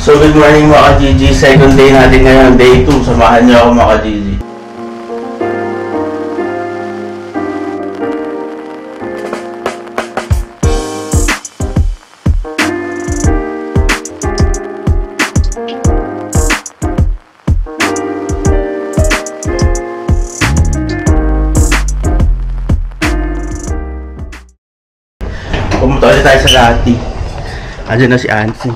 So good morning mga ka-GG, second day natin ngayon, day 2, samahan niyo ako mga ka-GG. Pumunta ulit tayo sa Lati. Andiyan na si Ansi.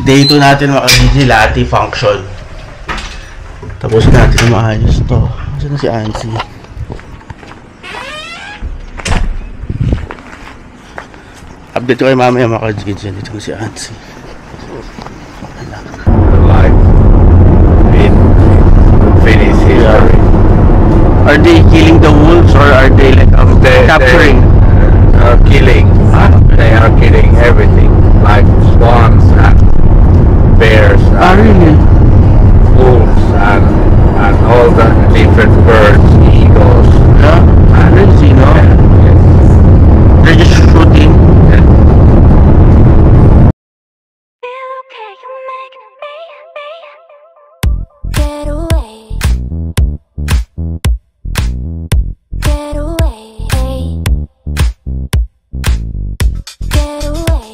Day 2 natin mga ka-GG, Lati function. Tapos natin na maayos to. Andiyan na si Ansi. Update ko kayo mamaya mga ka-GG. Dito na si Ansi. Life in Finnish history. Are they killing the wolves or are they like capturing? They are killing. They are killing everything, like swans and bears and Really? wolves and all the different birds, eagles. Yeah? Crazy, no? Yes. They're just shooting. Yes. Get away. Get away. Get away.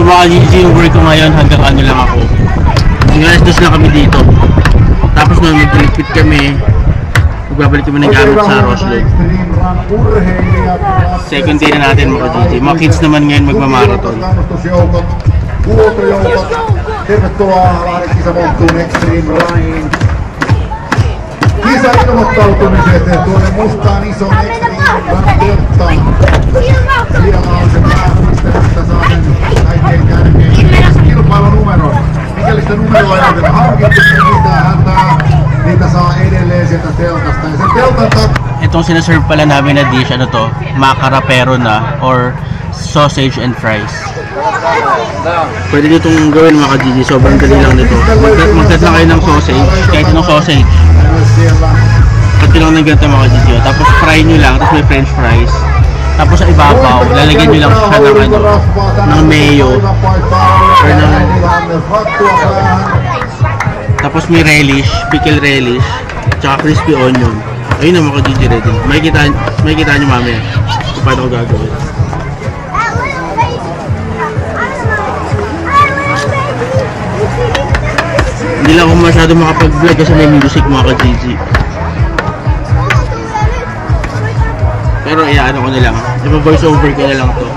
So mga GG, yung work ko ngayon hanggang ano lang ako. Yung alas 2 lang kami dito. Tapos nung magpaligpit kami, magbabalik kami ng gamit sa Roslog. Second day na natin mga GG. Mga kids naman ngayon magmamarathon. Tervetuloa Lahden-kisamoottuun Extreme Running. Kisa ilmoittautumiset tuonne mustaan ison Extreme Run-telttaan. Siellä on se päämistä, mistä saa sen kaikkein tärkein kilpailunumeron. Mikäli sitä numeroa ei ole hankittu, niin niitä saa edelleen sieltä teltasta. Ja sen teltan Itong sinaserve pala namin na dish, ano to? Macarapero na or sausage and fries. Pwede nyo itong gawin mga GG, sobrang dali lang nito. Magkat na kayo ng sausage, kahit anong sausage. Kat lang ng ganito mga GG. Tapos fry nyo lang, tapos may french fries. Tapos sa ibabaw, lalagyan nyo lang siya ng, ano, ng mayo. Or ng... Tapos may relish, pickle relish, tsaka crispy onion. Ayun na mga GG ready. May kita nyo mamaya kung paano ko gagawin. Hindi lang ako masyado makapag-vlog kasi may music mga ka-GG. Pero ano ko na lang, ipa-voice over ko na lang to.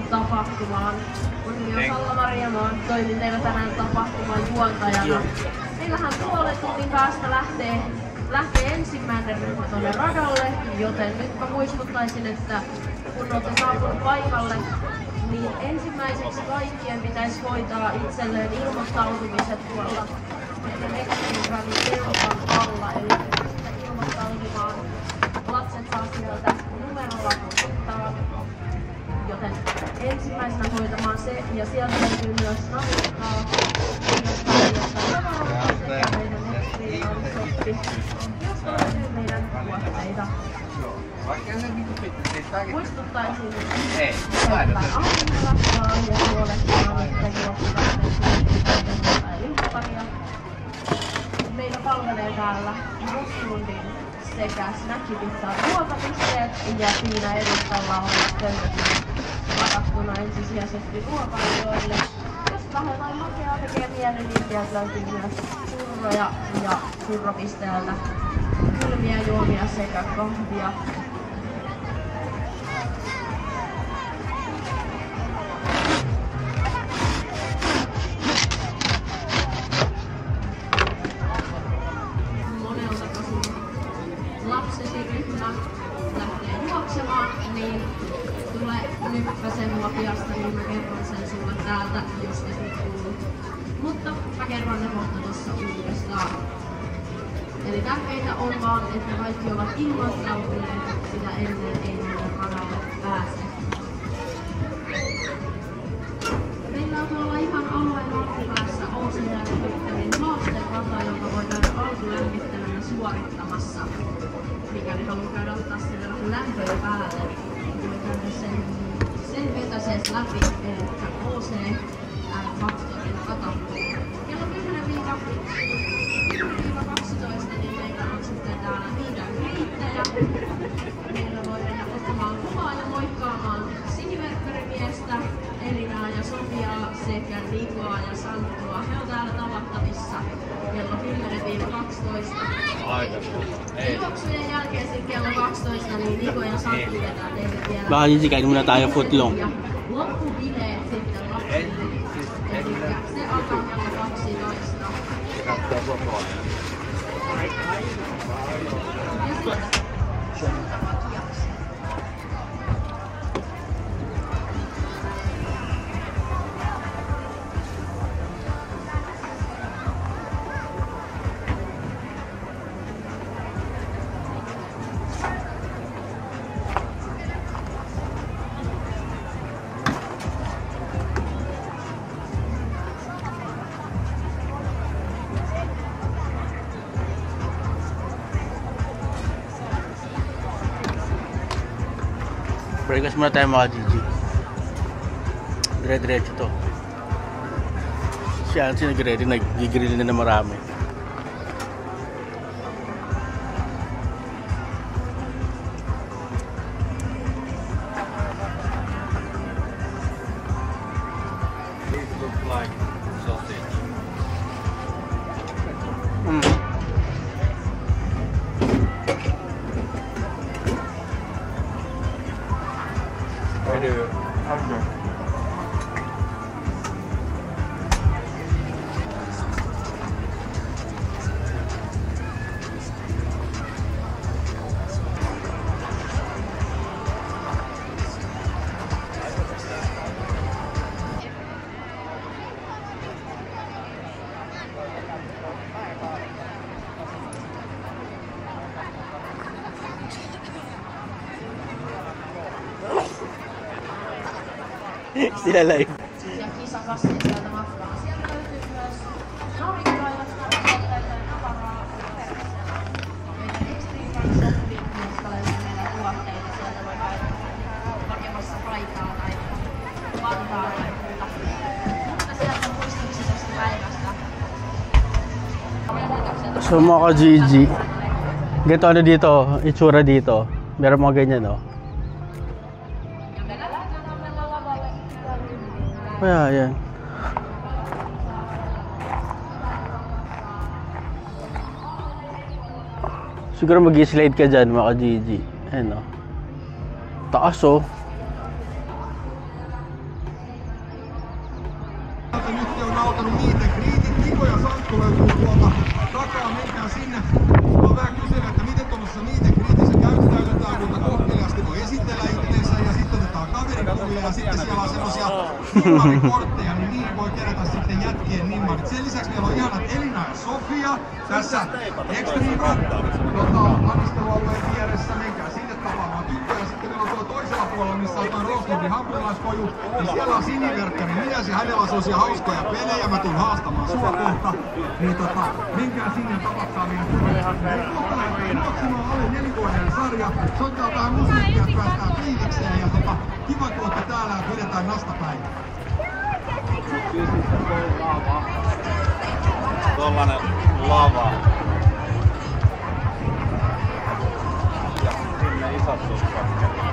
tapahtumaan. Mun nimi on Salla-Maria, mä toimin teillä tänään tapahtuman juontajana. Meillähän puolen tunnin päästä lähtee ensimmäinen ryhmä tuonne radalle, joten nyt mä muistuttaisin, että kun olette saapunut paikalle, niin ensimmäiseksi kaikkien pitäisi hoitaa itselleen ilmoittautumiset tuolla Extreme Runin teltan alla, eli ilmoittautumaan. Lapset saa sieltä numerolla ottaa, joten ensimmäisenä hoitamaan se, ja sieltä löytyy myös navikkaa, meidän Extreme Run shoppi, josta löytyy meidän tuotteita. Muistuttaisin, että aamurakkaa ja huolehtimaan, että juoksutaan tai limpparia. Meillä palvelee täällä Roslundin sekä snackipizza ruokapisteet, ja siinä edustalla on pöydät varattuna ensisijaisesti ruokailijoille. Jos vähän jotain makeaa tekee mieli, niin sieltä löytyy myös churroja ja churropisteellä kylmiä juomia sekä kahvia. Lapsesiryhmä lähtee juoksemaan, niin tule nyppäsen mua piasta, niin mä kerron sen sulle täältä, jos et nyt kuulu. Mutta mä kerron ne kohta tossa uudestaan. Eli tärkeintä on vaan, että kaikki ovat ilmoittautuneet, sitä ennen ei radalle pääse. Meillä on tuolla ihan alueen alkupäässä OCR-Hytterin haasterata, jonka voi käydä alkulämmittelynä suorittamassa. Mikäli haluaa käydä ottaa sinne vähän lämpöä päälle, niin voi käydä sen vetäsees läpi, eli OCR-faktorin rata. Kello 10-12 niin meillä on sitten täällä niiden kriittejä. Meillä voi mennä ottamaan kuvaa ja moikkaamaan siniverkkarimiestä, Elinaa ja Sofiaa sekä Nikoa ja Santtua. He on täällä tavattavissa kello 10-12. Juoksujen jälkeen sitten kello 12 niin Niko ja Santtu vetää teille vielä. Baka Gigi, kain muna tayo footlong. Ja loppubileet sitten lapsille. Eli se alkaa kello 12. Breakfast muna tayo mga Gigi. Dire-diretso to. Si Ansi nag-ready, nag-grill na marami. These look like sausage. Where do you hunger? Sila live. Ja kisakassin sieltä matkaa. Sieltä löytyy myös naurikkailosta, sieltä löytyy tavaraa. Meidän Extreme Run Shopping, josta löytyy meillä tuotteita. Sieltä voi käydä hakemassa paitaa tai vantaa tai muuta. Mutta sieltä muistuksista tästä päivästä. So mga Gigi, ganito ano dito, itsura dito. Meron mga ganyan, no? Kaya yan. Siguro mag-slide ka dyan mga Gigi. Ayan, no? Taas, oh. Nyt on alkanut niitä kriitit. Niko ja Santtu löytyy tuolta takaa. Menkää sinne. Mä vähän kysyn, että miten tuollaisessa niitä kriitissä käyttäydytään, kuinka kohteliaasti voi esitellä itseensä ja sitten otetaan kaverikuvia ja sitten siellä on semmosia nimmarikortteja, niin niihin voi kerätä sitten jätkien nimmarit. Sen lisäksi meillä on ihanat Elina ja Sofia tässä Extreme annistelualueen vieressä. Menkää sinne tapaamaan tyttöjä. Sitten meillä on tuolla toisella puolella, missä on toi Roslundin hampurilaiskoju, niin siellä on siniverkkari mies ja hänellä on sellaisia hauskoja pelejä. Mä tuun haastamaan sua kohta. Niin menkää sinne ja tapatkaa meidän Juoksumaan alle 4-vuoden sarja. Soittaa vähän musiikkia, että päästään fiilikseen ja kiva, kun olette täällä ja pidetään nastapäivä. Tuollainen lava. Ja sinne isot sukkakkeet.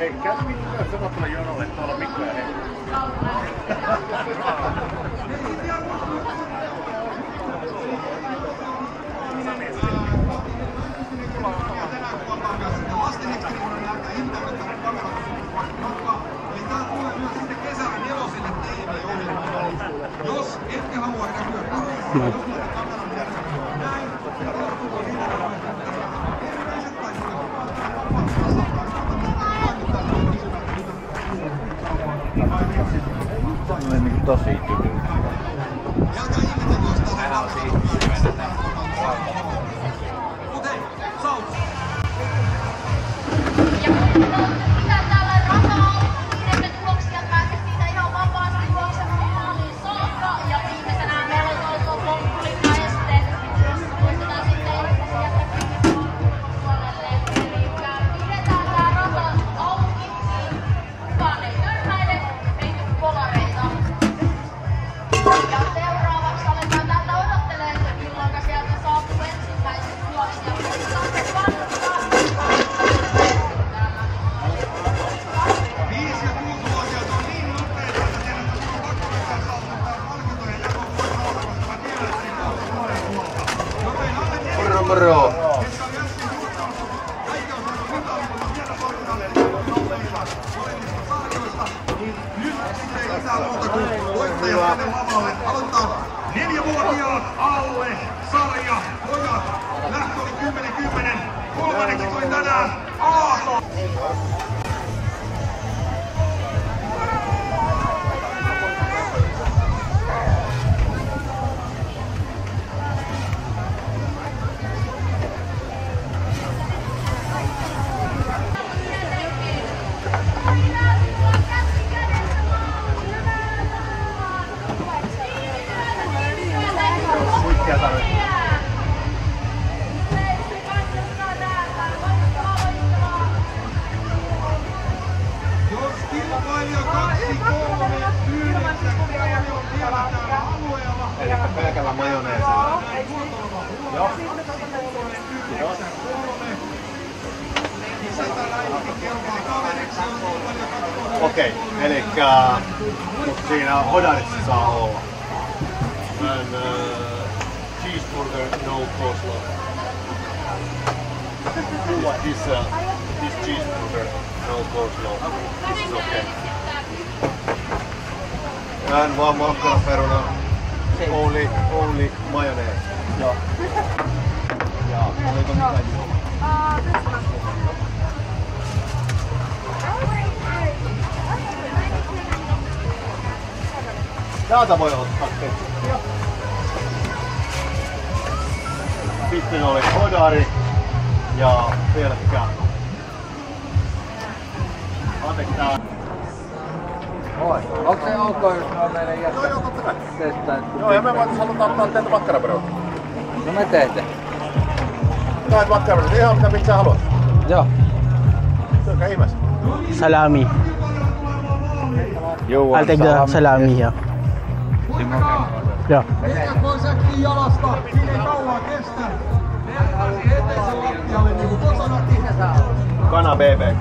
Hei, käskin sanoa tuolla jonolle, että tuolla Mikko ja Heikki. Jos ette halua näkyä Olen niin tosi tykyllä. Aina on siihen syvennetään. Mitä täällä rataa, niin ne tuloksia pääsee siitä ihan vapaasti juoksemaan maaliin saakka. Ja viimeisenä meillä on tuolla Pompulina ja sitten muistetaan sitten, että se jättää puolelle. Eli pidetään tää rata auki, niin kukaan ei törmäile, ei tule kolareita. Ja seuraavaksi aletaan täältä odottelemaan, että milloinka sieltä saapuu ensimmäiset juoksijat. Moro! Aloitetaan 4-vuotiaat alle sarja. Pojat, lähtö oli 10-10. Kolmanneksi tuli tänään Aato. Jos kilpailija 2-3-9 on vielä täällä alueella. Elikkä pelkällä majoneesilla. Joo. Okei, elikkä siinä hodarissa saa olla. And cheeseburger, no coleslaw. This cheeseburger, no coleslaw. This is okay. And one makkaraperuna, only mayonnaise. Joo. Ja oliko mitä juomaa? Täältä voi ottaa ketsuppia. Sitten oli hodari ja pelkkä. Anteeksi tää. Oi. Onko se ok, jos mä meidän jättää? Joo, totta kai. Testaa. Joo, ja me halutaan ottaa teiltä makkaraperunaa. No me teette. Näet makkaraperunaa, ihan mitä sä haluat. Joo. Syökää ihmeessä. Salami. Joo. I'll take the salami, yeah. Yeah. Voi säkkiin jalasta, siinä ei kauan kestä. Eteisen lattialle niinku kotona. Kana BB.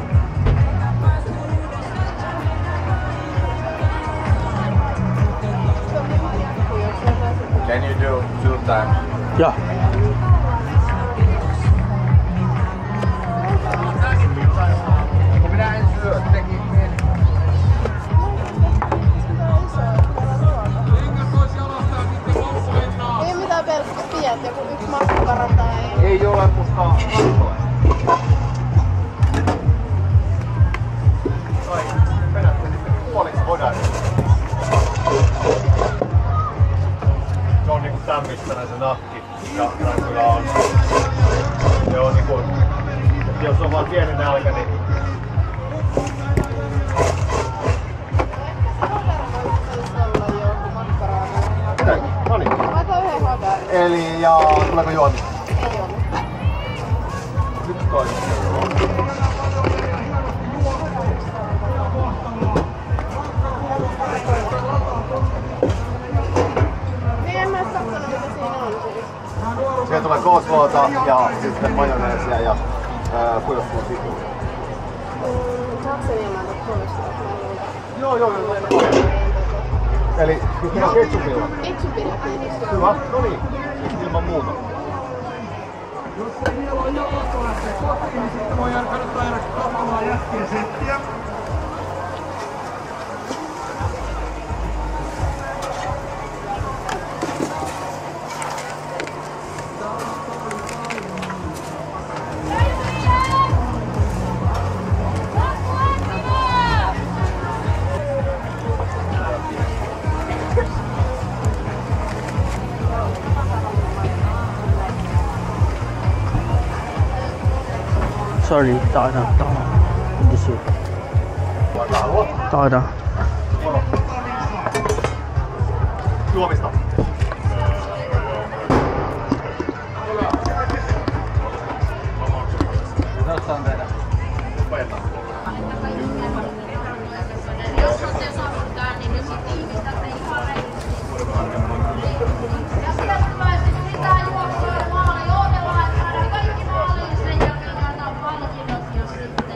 Can you do 2 times? Yeah. Minä en syö, tekin mieli. Ei oo mitään pelkkää pientä, joku yksi makkara tai... Ei ole mustaa kattoa. Ai, vedätte sitten puoliksi hodari. Se on niinku tämmöistä se nakki. Ja kyllä on. Se on niinku... Jos on vaan pieni nälkä, niin... No niin. Mä otan yhden hodarin. Eli ja tuleeko juomista? Ei oo. Nyt toinen. Niin en mä oo kattonut mitä siinä on siis. Siihen tulee coleslawta ja sitten majoneesia ja kuivattua sikulia. lapsen ilman poistua. Joo. Eli kyllä ketsupilla? Ketsupilla kiitos. Hyvä, no niin. Ilman muuta. Jos ei vielä ole joko lähtee kotiin, niin sitten voi kannattaa jäädä katsomaan jätkien settiä. Sorry, taka na. Hindi siya. Taka na. Juomista. Jos olette saavutkaan, niin nyt sitten tiivistätte ihan reilusti. Ja sitten pitää juoksua maali, odotellaan, että saadaan kaikki maaliin, sen jälkeen jaetaan palkinnot ja sitten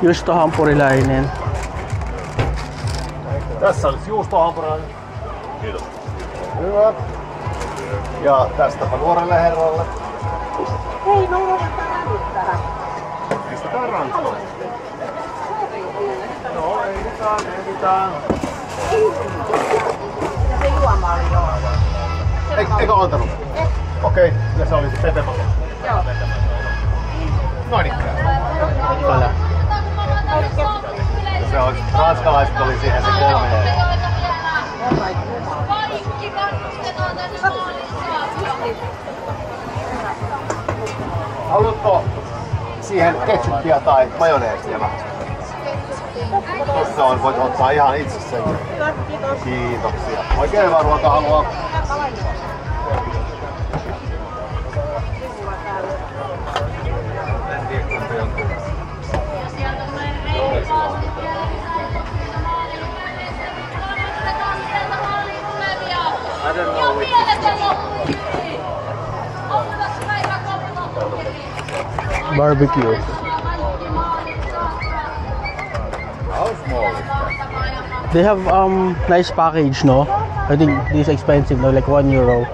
Juustohampurilainen. Tässä olisi juustohampurilainen. Kiitos. Hyvä. Ja tästäpä nuorelle herralle. Hei, me unohdetaan nyt tähän. Pistetään ranskoon. No ei mitään. Ja se juoma oli joo. Eikö antanut? Okei, ja se oli se Pepe-pato. Joo. Noin ikään. Pala. Se on, ranskalaiset oli siihen se 3 kaikki kannustetaan tänne maaliin saakka. Haluatko siihen ketchuppia tai majoneesia vähän? Tuossa on, voit ottaa ihan itse sen. Kiitoksia. Oikein hyvää ruokahalua. Ja sieltä tulee reippaasti vielä lisää etuksista maaliin. Kannustetaan sieltä maaliin tulevia. Ja pienetä loppuun. Ottaa päivä koppi. Barbecue. They have nice package, no? I think this is expensive, no? Like €1.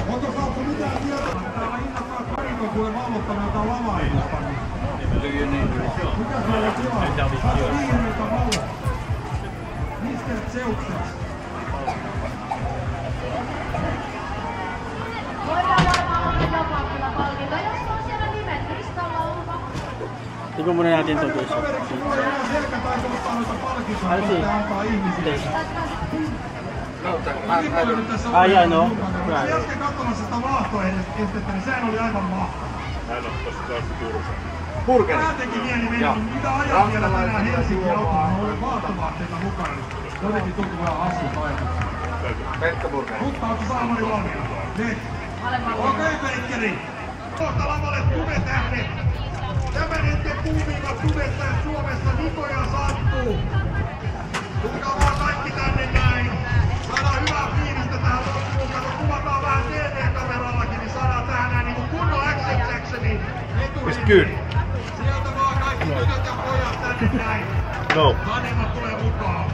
Onko saatu mitään tietoa? Täällä innokkaat karikon kuule valvottanut jotain lava-aineista. Mikä se oli tilaa? Päästä viimeiltä valot. Mr. Zeukses. Voidaan varmaan jakaa kyllä palkinto, jos on siellä nimet listalla oleva. Tingnan muna natin ito guys. Kaveriksi tulee enää selkätaito ottaa noita palkintoja, Alsi. mitä antaa ihmisille. Ayan, no? Se äsken katsomassa sitä vaahtoestettä, niin sehän oli aivan mahtavaa. Burgeri. Vähän teki mieli mennä, mitä ajan vielä tänään Helsinkiin autoon, mulla oli vaahtovaatteita mukana, niin jotenkin tuntuu vähän hassulta ajatukselta. Pelkkä burgeri. Mutta ootko saamari valmiina? Niin. Okei, Peikkeri. Kohta lavalle tubetähdet. Tämän hetken kuumimmat tubettajat Suomessa Niko ja Santtu. Tulkaa vaan kaikki tänne näin. Saadaan hyvää fiilistä tähän loppuun. Kato, kuvataan vähän TV-kamerallakin, niin saadaan tähän näin niinku kunnon Action Jacksonin Mistä kyyni? Sieltä vaan kaikki tytöt ja pojat tänne näin. No. Vanhemmat tulee mukaan.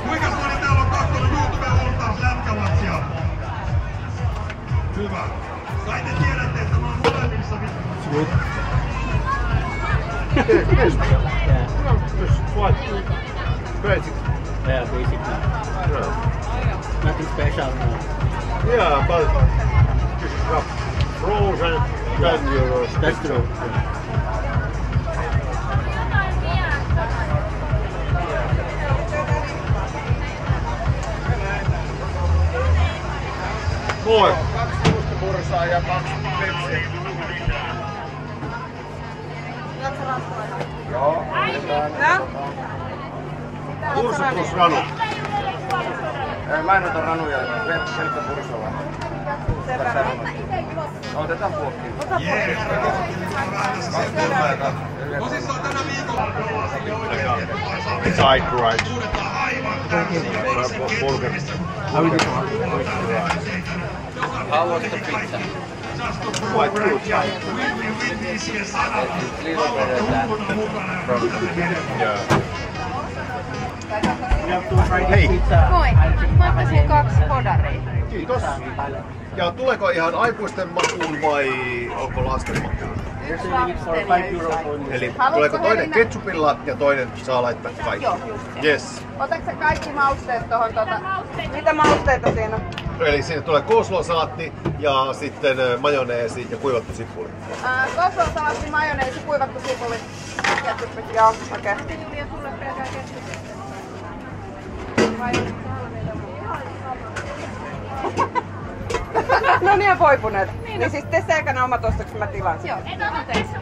Kuinkas moni täällä on kattonut YouTubeen All Stars lätkämatsia? This what? Basic. Yeah, basic na. Yeah. Nothing special na. Yeah, but this is rough. Frozen 10 euros. That's true. Moi! 2 juustopursaa ja 2 pepsiä. Joo. Pursu plus ranu. Mä en ota ranuja, pelkkä pursalla. Otetaan puokkiin. Tosissaan tänä viikolla. Side rides. Burger. How was the pizza? Quite good. It's little better than Yeah. Hei! Moi. Mä ottaisin 2 podaria. Kiitos. Ja tuleeko ihan aikuisten makuun vai onko lasten makuun? Eli tuleeko toinen ketsupilla ja toinen saa laittaa kaikki? Joo, just. Yes. Otatko sä kaikki mausteet tohon Mitä mausteita siinä on? Eli siinä tulee coleslaw-salaatti ja sitten majoneesi ja kuivattu sipuli. Coleslaw-salaatti, majoneesi, kuivattu sipuli. Ketsupi. Joo, okei. Ja sulle pelkää ketsupi. No niin, ja voipuneet. Niin siis tee seikana omat ostokset, mä tilaan sen. Joo, Et ota teissä.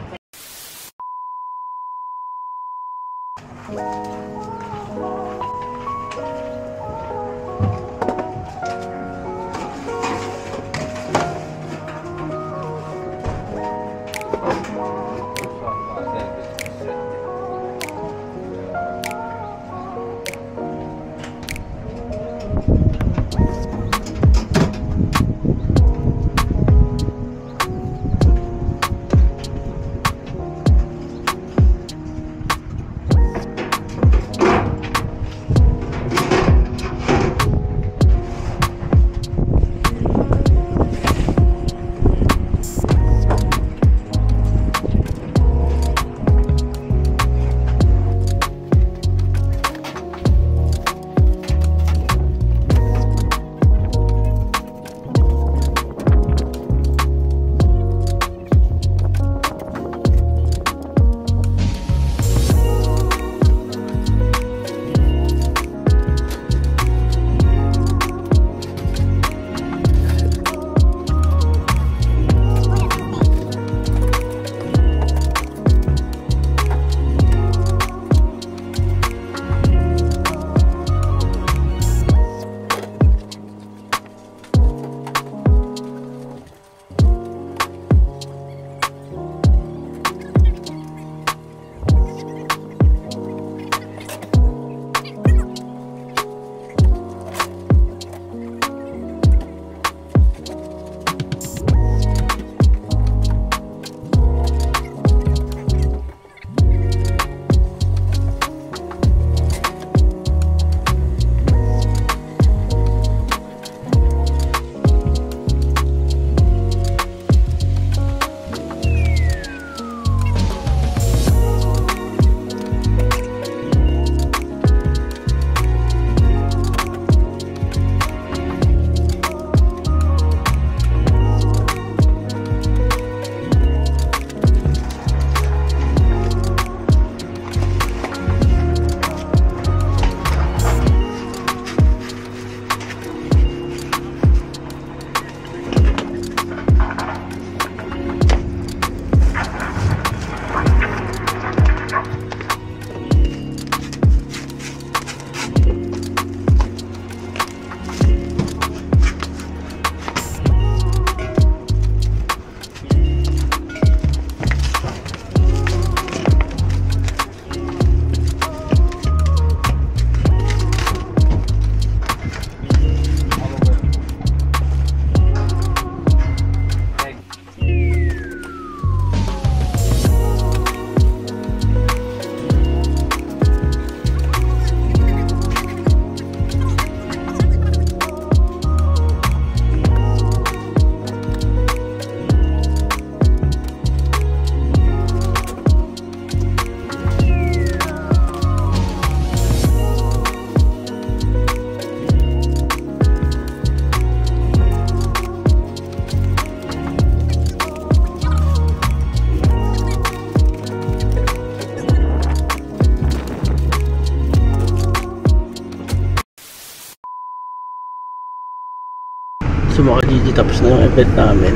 mga Gigi, tapos na yung event namin.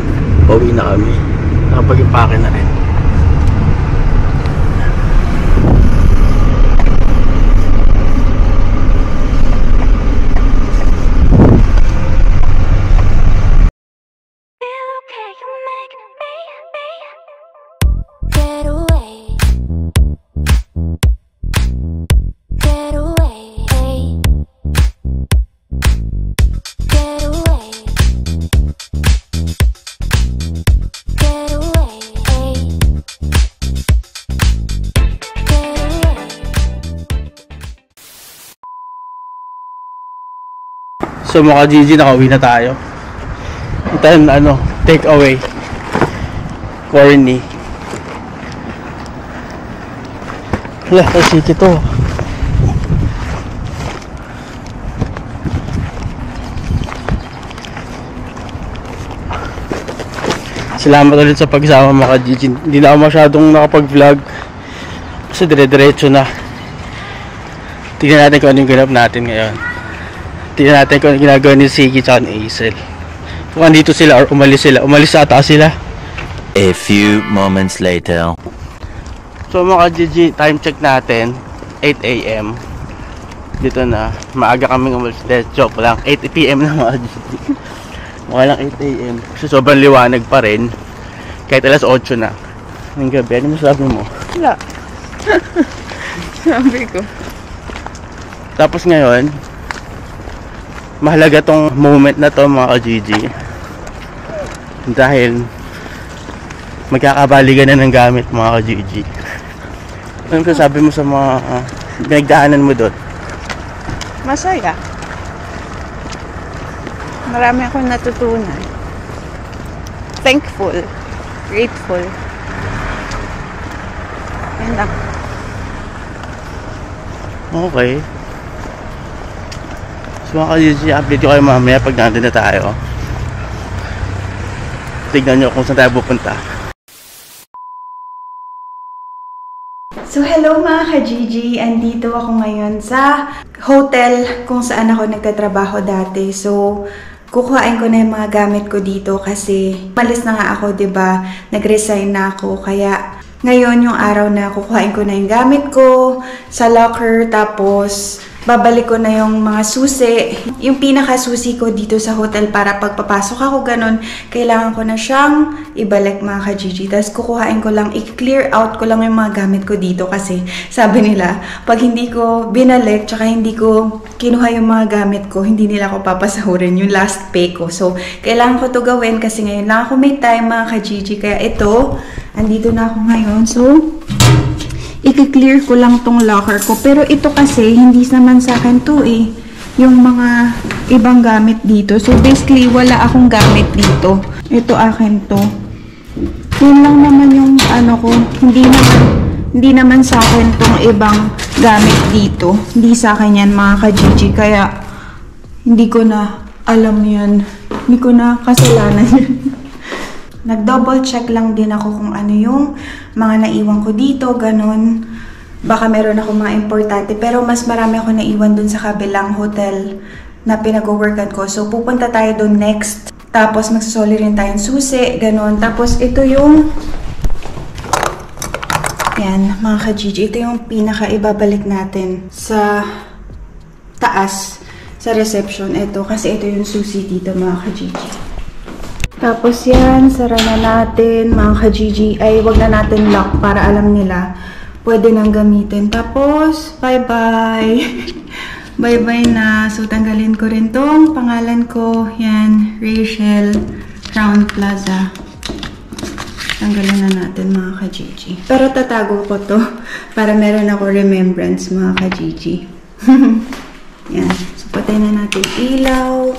Pauwi na kami. Nakapag-impake na rin. Get away. Get away. Get away. Get away. Get away. So mga Gigi, nakauwi na tayo. Then take away. Corny. Wala, kasi ito. Salamat ulit sa pagsama mga Gigi. Hindi na ako masyadong nakapag-vlog kasi dire-diretso na. Tingnan natin kung anong ganap natin ngayon. Tingnan natin kung anong ginagawa ni Siggy at ni Hazel. Kung andito sila or umalis sila. Umalis ata sila. A few moments later. So mga Gigi, time check natin 8 AM. Dito na, maaga kaming umalis. Joke lang, 8 PM na mga Gigi. Mukha lang 8 AM. Kasi sobrang liwanag pa rin. Kahit alas 8 na ng gabi. Ano masabi mo? Wala. Sabi ko. Tapos ngayon, mahalaga tong moment na to mga Gigi. Dahil magkakabaligan na ng gamit mga Gigi. Anong sasabi mo sa mga pinagdaanan mo doon? Masaya. Marami akong natutunan. Thankful. Grateful. Yan lang. Okay. So mga Gigi, update ko kayo mamaya pag nandun na tayo. Tignan nyo kung saan tayo pupunta. So hello mga ka-Gigi, andito ako ngayon sa hotel kung saan ako nagtatrabaho dati. So kukuhain ko na yung mga gamit ko dito kasi malis na nga ako, 'di ba? Nag-resign na ako, kaya ngayon yung araw na kukuhain ko na yung gamit ko sa locker, tapos babalik ko na yung mga susi. Yung pinaka-susi ko dito sa hotel para pagpapasok ako ganun, kailangan ko na siyang ibalik mga ka-Gigi. Tapos kukuhain ko lang, i-clear out ko lang yung mga gamit ko dito kasi sabi nila, pag hindi ko binalik, tsaka hindi ko kinuha yung mga gamit ko, hindi nila ako papasahurin yung last pay ko. So, kailangan ko to gawin kasi ngayon lang ako may time mga ka-Gigi. Kaya ito, andito na ako ngayon. So, i-clear ko lang tong locker ko. Pero ito kasi, hindi naman sa akin to eh. Yung mga ibang gamit dito. So, basically, wala akong gamit dito. Ito akin to. Yun lang naman yung ano ko. Hindi naman sa akin tong ibang gamit dito. Hindi sa akin yan mga ka-Gigi. Kaya, hindi ko na alam yan. Hindi ko na kasalanan yan. Nag-double check lang din ako kung ano yung mga naiwan ko dito, ganun. Baka meron ako mga importante, pero mas marami ako naiwan dun sa kabilang hotel na pinag-workan ko. So, pupunta tayo dun next. Tapos, magsasoli rin tayong susi, ganun. Tapos, ito yung yan, mga ka-Gigi. Ito yung pinaka-ibabalik natin sa taas, sa reception. Ito, kasi ito yung susi dito, mga ka-Gigi. Tapos yan, sara na natin, mga ka-Gigi. Ay, wag na natin lock para alam nila. Pwede nang gamitin. Tapos, bye-bye. Bye-bye na. So, tanggalin ko rin tong pangalan ko. Yan, Rachel, Crown Plaza. Tanggalin na natin, mga ka-Gigi. Pero tatago ko to para meron ako remembrance, mga ka-Gigi. Yan. So, patay na natin ilaw.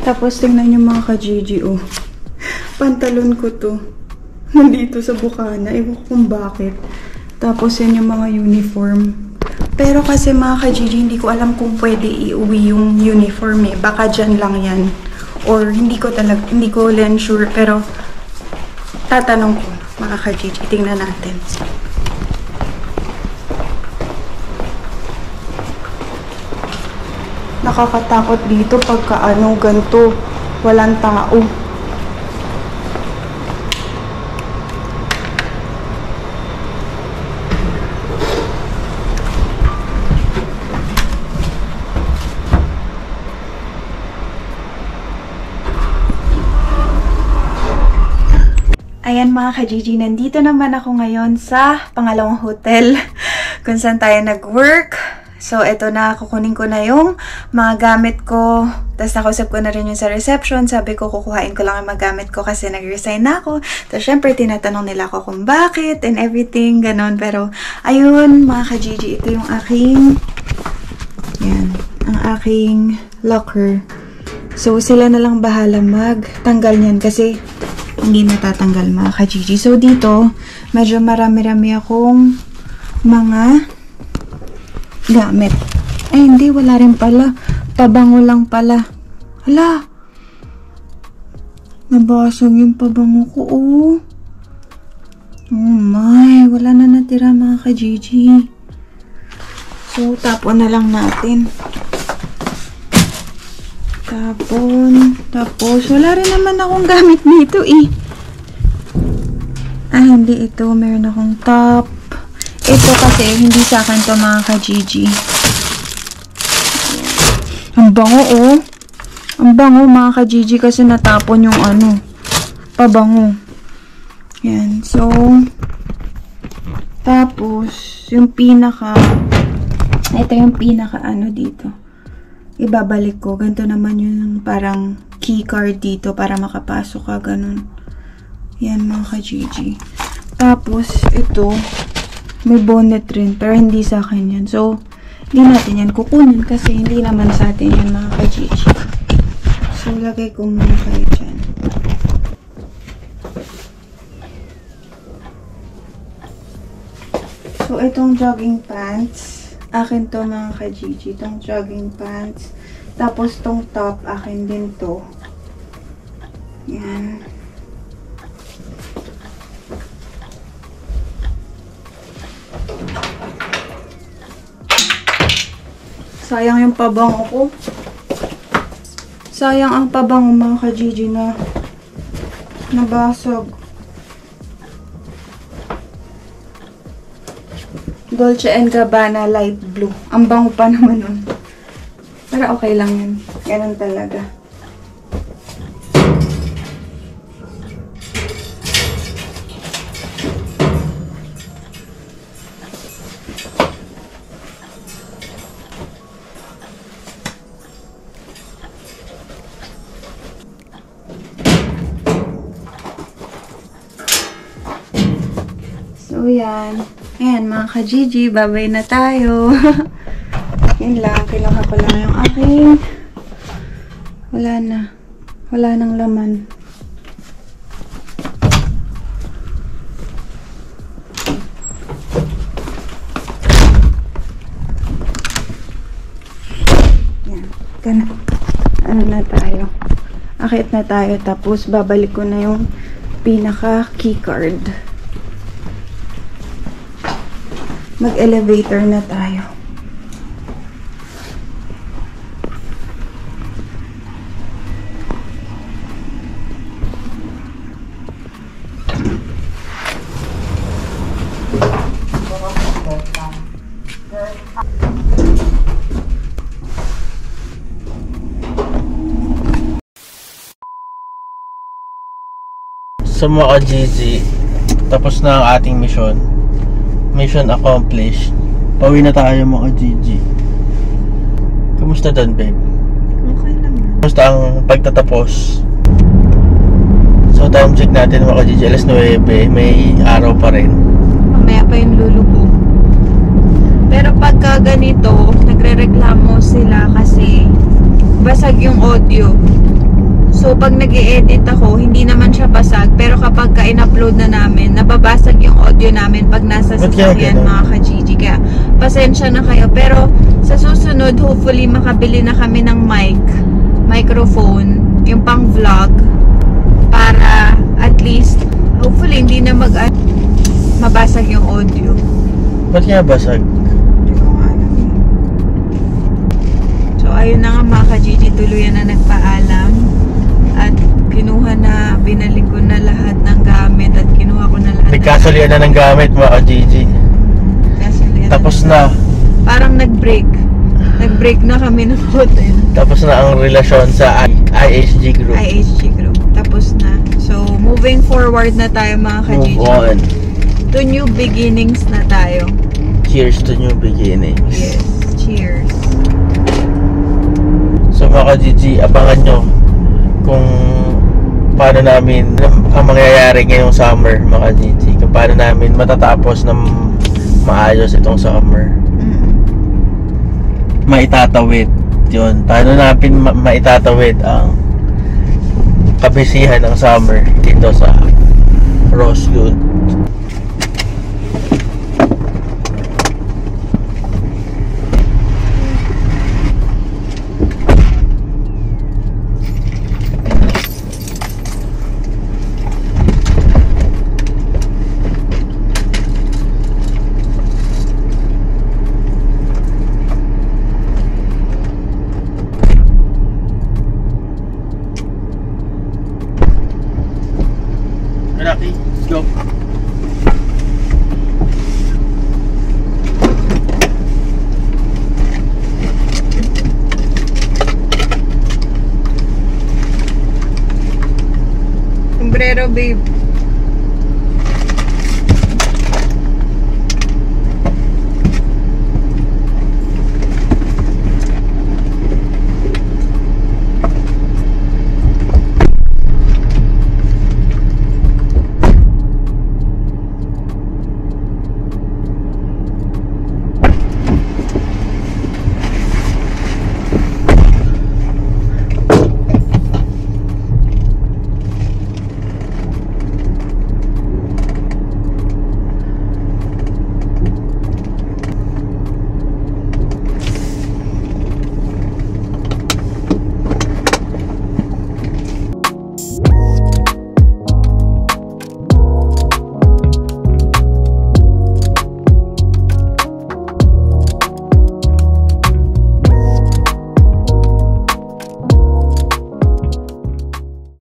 Tapos, tingnan nyo mga ka-Gigi, oh. Pantalon ko to. Nandito sa bukana. Ewan ko kung bakit. Tapos, yan yung mga uniform. Pero kasi mga ka-Gigi, hindi ko alam kung pwede iuwi yung uniform eh. Baka dyan lang yan. Or, hindi ko lang sure. Pero, tatanong ko, mga ka-Gigi. Tingnan natin. Nakakatakot dito pagka ganito, walang tao. Ayan mga ka-Gigi, nandito naman ako ngayon sa pangalawang hotel kung saan tayo nag-work. So, eto na, kukunin ko na yung mga gamit ko. Tapos, nakausap ko na rin yung sa reception. Sabi ko, kukuhain ko lang yung mga gamit ko kasi nag-resign na ako. Tapos, syempre, tinatanong nila ako kung bakit and everything, ganon. Pero, ayun, mga ka-Gigi, ito yung aking, yan, ang aking locker. So, sila na lang bahala magtanggal niyan kasi hindi natatanggal mga ka-Gigi. So, dito, medyo marami-rami akong mga gamit. Ay, hindi. Wala rin pala. Pabango lang pala. Hala! Nabasag yung pabango ko, oh. Oh my. Wala na natira mga ka-Gigi. So, tapon na lang natin. Tapos, wala rin naman akong gamit nito eh. Ah, hindi ito. Meron akong top. Ito kasi, hindi sa akin to mga ka-Gigi. Ang bango oh. Ang bango mga ka-Gigi kasi natapon yung pabango. Yan. So, tapos, yung pinaka, ito yung pinaka dito. Ibabalik ko. Ganito naman yung parang key card dito para makapasok ka. Ganun. Yan mga ka-Gigi. Tapos, ito, may bonnet rin. Pero hindi sa akin yan. So, hindi natin yan kukunin kasi hindi naman sa atin yan mga ka-Gigi. So, lagay ko muna kayo dyan. So, itong jogging pants. Akin to mga ka-Gigi. Itong jogging pants. Tapos tong top. Akin din to. Yan. Sayang yung pabango ko. Sayang ang pabango mga ka-Gigi na nabasag. Dolce & Gabbana light blue. Ang bango pa naman nun. Pero okay lang yun. Ganun talaga. So, yan. Ayan, mga ka-Gigi, babay na tayo. Yun lang, kinuha ko lang yung aking. Wala na. Wala nang laman. Yan, gana. Ano na tayo? Akit na tayo, tapos babalik ko na yung pinaka keycard. Mag-elevator na tayo. So mga ka-Gigi, tapos na ang ating mission. Mission accomplished. Pauwi na tayo mga Gigi. Kamusta doon, babe? Okay lang. Kamusta ang pagtatapos? So time check natin mga Gigi, alas 9. May araw pa rin. Mamaya pa yung lulubog. Pero pagka ganito, nagre-reklamo sila kasi basag yung audio. So, pag nag-i-edit ako, hindi naman siya basag. Pero kapag in-upload na namin, nababasag yung audio namin pag nasa sasakyan mga ka-Gigi. Kaya, pasensya na kayo. Pero, sa susunod, hopefully, makabili na kami ng microphone, yung pang-vlog, para at least, hopefully, hindi na mabasag yung audio. Ba't kaya basag? Hindi ko alam. So, ayun na nga mga ka-Gigi, tuluyan na nagpaalam. At kinuha na, binalik ko na lahat ng gamit at kinuha ko na lahat. Nagkasalian na ng gamit mga ka-Gigi. Tapos na. Parang nag-break. Nag-break na kami ng hotel. Tapos na ang relasyon sa IHG Group. IHG Group. Tapos na. So, moving forward na tayo mga ka-Gigi. Move on. To new beginnings na tayo. Cheers to new beginnings. Yes. Cheers. So mga ka-Gigi, abangan nyo kung paano namin ang mangyayari ngayong summer mga ka-Gigi. Kung paano namin matatapos ng maayos itong summer. Maitatawid yun. Paano natin maitatawid ang kabisihan ng summer dito sa Rosewood. Rocky, go. Sombrero, babe.